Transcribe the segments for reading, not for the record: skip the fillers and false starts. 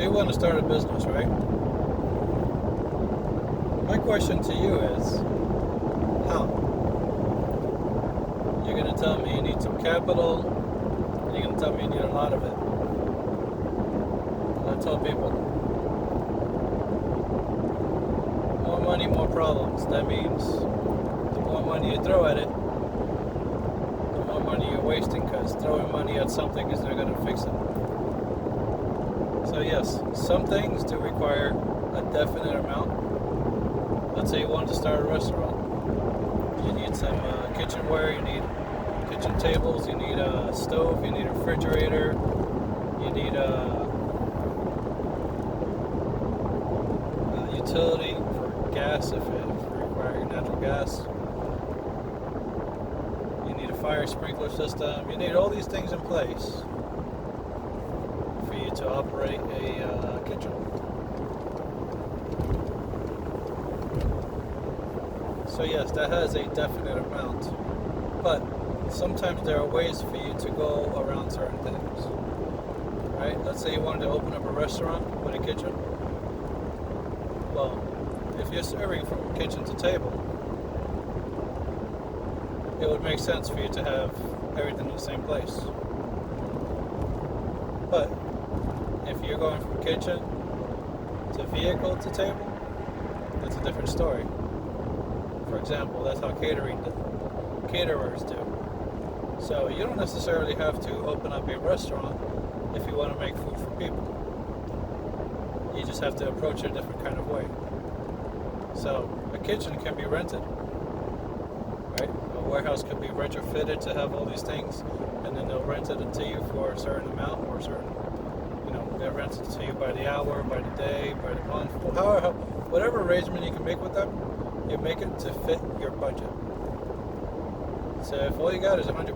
you want to start a business, right? My question to you is, how? You're going to tell me you need some capital, and you're going to tell me you need a lot of it. And I tell people, more money, more problems. That means the more money you throw at it, the more money you're wasting, because throwing money at something is not going to fix it. So yes, some things do require a definite amount. Let's say you wanted to start a restaurant. You need some kitchenware, you need kitchen tables, you need a stove, you need a refrigerator, you need a utility for gas if you're requiring natural gas. You need a fire sprinkler system. You need all these things in place for you to operate a kitchen. So yes, that has a definite amount, but sometimes there are ways for you to go around certain things, right? Let's say you wanted to open up a restaurant with a kitchen. Well, if you're serving from kitchen to table, it would make sense for you to have everything in the same place. But if you're going from kitchen to vehicle to table, that's a different story. For example, that's how caterers do. So you don't necessarily have to open up a restaurant if you want to make food for people. You just have to approach it a different kind of way. So a kitchen can be rented, right? A warehouse could be retrofitted to have all these things, and then they'll rent it to you for a certain amount or a certain, they'll rent it to you by the hour, by the day, by the month, however, whatever arrangement you can make with them. You make it to fit your budget. So if all you got is $100,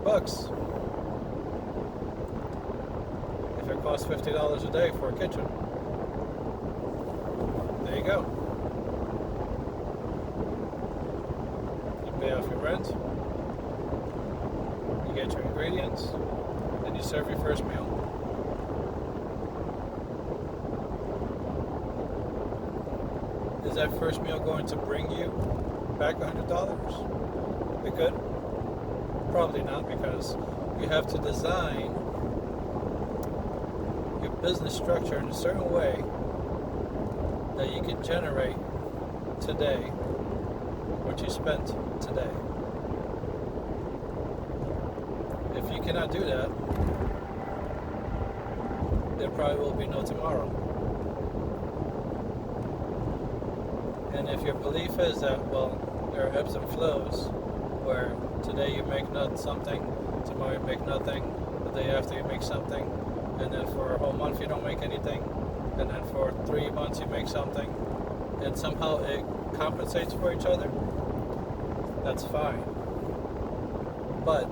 if it costs $50 a day for a kitchen, there you go. You pay off your rent, you get your ingredients, and you serve your first meal. Is that first meal going to bring you back $100? It could. Probably not, because you have to design your business structure in a certain way that you can generate today what you spent today. If you cannot do that, there probably will be no tomorrow. And if your belief is that, well, there are ebbs and flows, where today you make something, tomorrow you make nothing, the day after you make something, and then for a whole month you don't make anything, and then for 3 months you make something, and somehow it compensates for each other, that's fine. But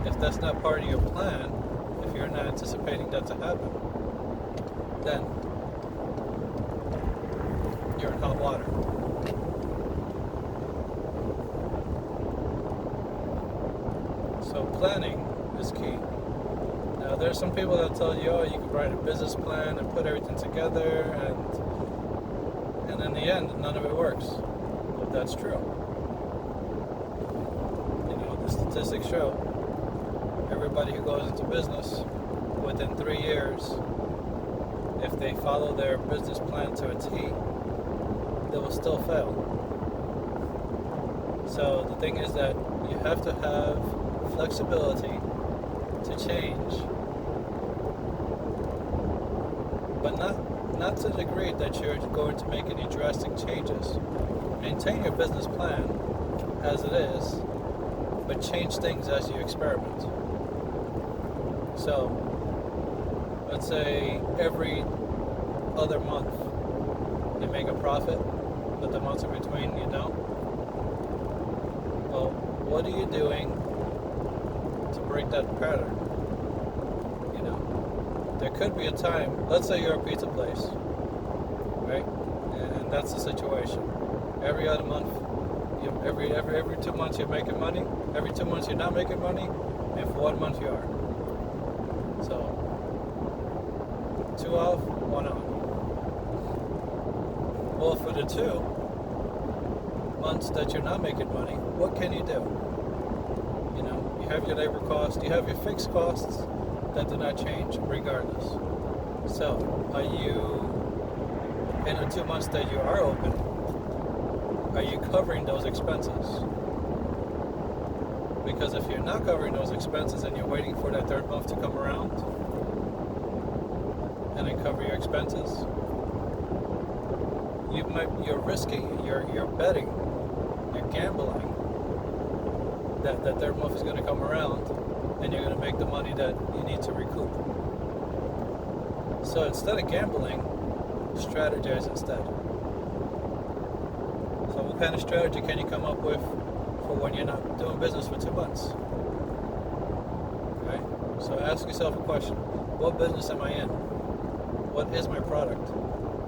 if that's not part of your plan, if you're not anticipating that to happen, then you're in hot water. So planning is key. Now there's some people that tell you, oh, you can write a business plan and put everything together, and in the end, none of it works. But that's true. The statistics show everybody who goes into business within 3 years, if they follow their business plan to a T, they will still fail. So the thing is that you have to have flexibility to change, but not to the degree that you're going to make any drastic changes. Maintain your business plan as it is, but change things as you experiment. So let's say every other month you make a profit, but the months in between you don't. Well, what are you doing to break that pattern? There could be a time, let's say you're a pizza place, right? And that's the situation. Every other month, every 2 months you're making money, every 2 months you're not making money, and for 1 month you are. So 2 off, 1 on. Well, for the 2 months that you're not making money, what can you do? You know, you have your labor costs, you have your fixed costs that do not change regardless. So, are you, in the 2 months that you are open, are you covering those expenses? Because if you're not covering those expenses and you're waiting for that 3rd month to come around and then cover your expenses, you're risking, you're betting, you're gambling that 3rd month is going to come around and you're going to make the money that you need to recoup. So instead of gambling, strategize instead. So what kind of strategy can you come up with for when you're not doing business for 2 months? Okay? So ask yourself a question. What business am I in? What is my product?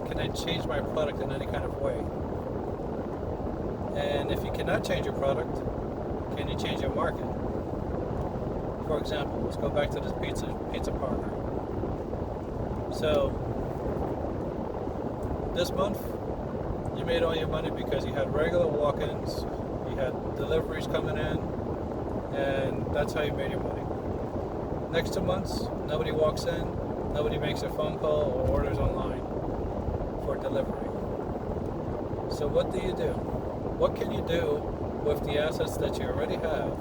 Can I change my product in any kind of way? And if you cannot change your product, can you change your market? For example, let's go back to this pizza parlor. So this month, you made all your money because you had regular walk-ins, you had deliveries coming in, and that's how you made your money. Next 2 months, nobody walks in, nobody makes a phone call or orders online for delivery. So what do? What can you do with the assets that you already have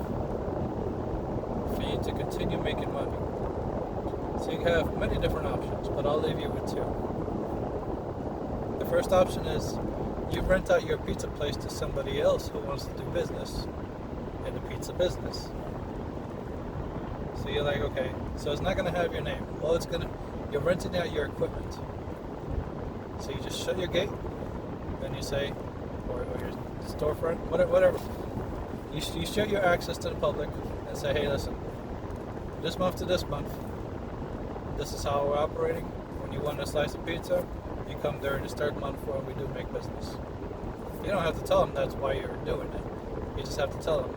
for you to continue making money? So you have many different options, but I'll leave you with 2. The first option is you rent out your pizza place to somebody else who wants to do business in the pizza business. So you're like, okay, so it's not going to have your name. Well, you're renting out your equipment. So you just shut your gate, and you say, or your storefront, whatever. You shut your access to the public and say, hey, listen, this month to this month, this is how we're operating. When you want a slice of pizza, you come during the 3rd month when we do make business. You don't have to tell them that's why you're doing it. You just have to tell them,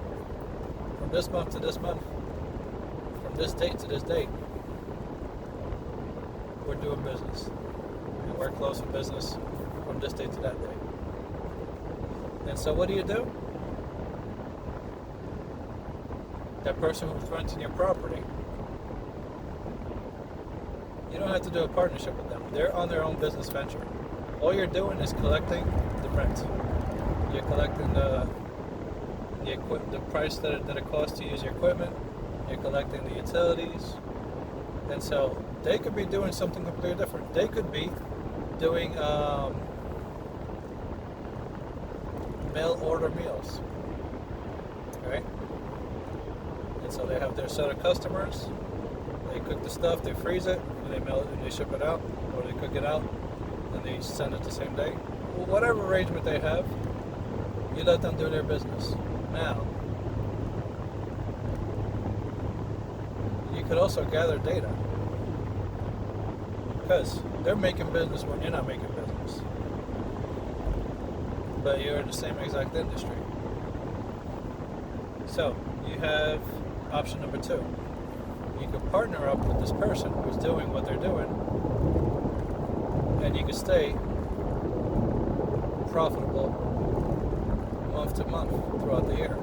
from this month to this month, from this date to this date, we're doing business. And we're closing business from this date to that date. And so what do? That person who's renting your property, you don't have to do a partnership with them. They're on their own business venture. All you're doing is collecting the rent. You're collecting the price that it costs to use your equipment. You're collecting the utilities. And so they could be doing something completely different. They could be doing mail order meals. Right? And so they have their set of customers. They cook the stuff, they freeze it, and they mail it and they ship it out, or they cook it out and they send it the same day. Well, whatever arrangement they have, you let them do their business. Now, you could also gather data, because they're making business when you're not making business, but you're in the same exact industry. So you have option number 2. You can partner up with this person who's doing what they're doing, and you can stay profitable month to month throughout the year.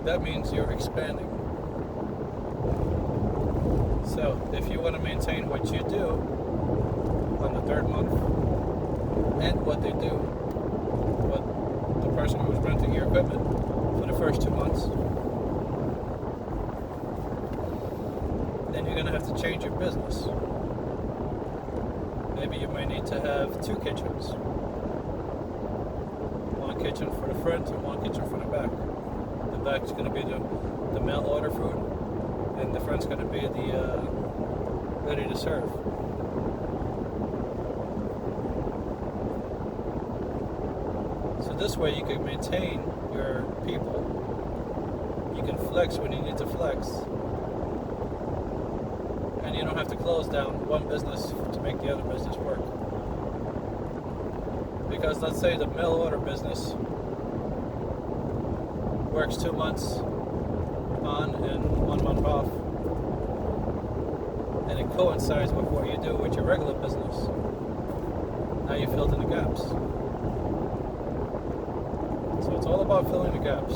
That means you're expanding. So if you want to maintain what you do on the 3rd month and what they do, what the person who's renting your equipment for the first 2 months, then you're going to have to change your business. Maybe you might need to have 2 kitchens. One kitchen for the front and one kitchen for the back. The back's going to be the mail order food, and the front's going to be the ready to serve. So this way you can maintain your people. You can flex when you need to flex. And you don't have to close down one business to make the other business work. Because let's say the mail order business works 2 months on and 1 month off. and it coincides with what you do with your regular business. Now you filled in the gaps. So it's all about filling the gaps.